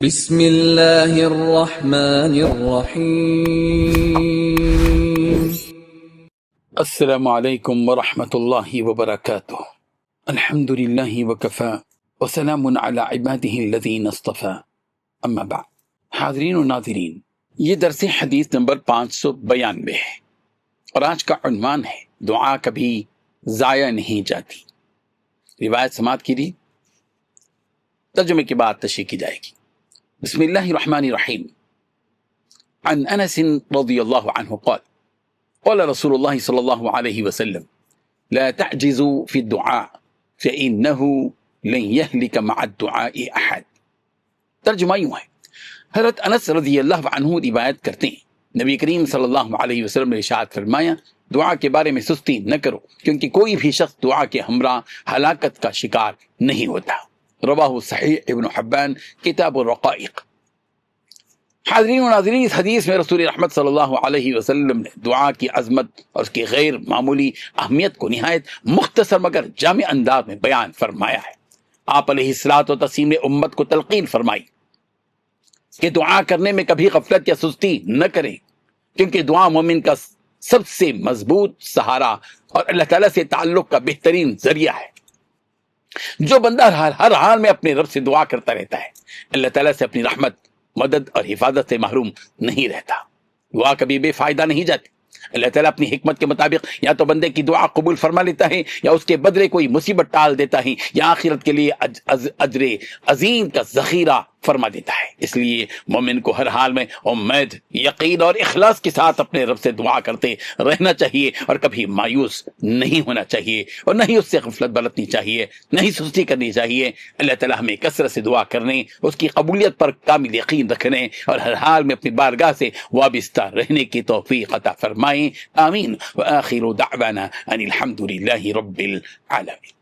بسم اللہ الرحمن الرحیم۔ السلام علیکم ورحمۃ اللہ وبرکاتہ۔ الحمد للہ وکفی وسلام علی عبادہ الذین اصطفی، اما بعد۔ حاضرین و ناظرین، یہ درس حدیث نمبر 592 ہے اور آج کا عنوان ہے دعا کبھی ضائع نہیں جاتی۔ روایت سماعت کیجیے، ترجمے کے بعد تشریح کی جائے گی۔ بسم اللہ الرحمن الرحیم۔ عن انس رضی اللہ عنہ قال قال رسول اللہ صلی اللہ علیہ وسلم لا تعجزوا في الدعاء فإنه لن يهلك مع الدعاء احد۔ ترجمہ یوں ہے، حضرت انس رضی اللہ عنہ روایت کرتے ہیں، نبی کریم صلی اللہ علیہ وسلم نے ارشاد فرمایا، دعا کے بارے میں سستی نہ کرو کیونکہ کوئی بھی شخص دعا کے ہمراہ ہلاکت کا شکار نہیں ہوتا۔ رواہ صحیح ابن حبان کتاب الرقائق۔ حاضرین و ناظرین، اس حدیث میں رسول رحمت صلی اللہ علیہ وسلم نے دعا کی عظمت اور اس کی غیر معمولی اہمیت کو نہایت مختصر مگر جامع انداز میں بیان فرمایا ہے۔ آپ علیہ الصلوۃ والتسلیم نے امت کو تلقین فرمائی کہ دعا کرنے میں کبھی غفلت یا سستی نہ کریں کیونکہ دعا مومن کا سب سے مضبوط سہارا اور اللہ تعالیٰ سے تعلق کا بہترین ذریعہ ہے۔ جو بندہ ہر حال میں اپنے رب سے دعا کرتا رہتا ہے، اللہ تعالیٰ سے اپنی رحمت، مدد اور حفاظت سے محروم نہیں رہتا۔ دعا کبھی بے فائدہ نہیں جاتی۔ اللہ تعالیٰ اپنی حکمت کے مطابق یا تو بندے کی دعا قبول فرما لیتا ہے یا اس کے بدلے کوئی مصیبت ٹال دیتا ہے یا آخرت کے لیے اجر عظیم کا ذخیرہ فرما دیتا ہے۔ اس لیے مومن کو ہر حال میں امید، یقین اور اخلاص کے ساتھ اپنے رب سے دعا کرتے رہنا چاہیے اور کبھی مایوس نہیں ہونا چاہیے اور نہ ہی اس سے غفلت برتنی چاہیے، نہ ہی سستی کرنی چاہیے۔ اللہ تعالیٰ ہمیں کثرت سے دعا کرنے، اس کی قبولیت پر کامل یقین رکھنے اور ہر حال میں اپنی بارگاہ سے وابستہ رہنے کی توفیق عطا فرمائیں، آمین۔ وآخر دعوانا ان الحمد للہ رب العالمین۔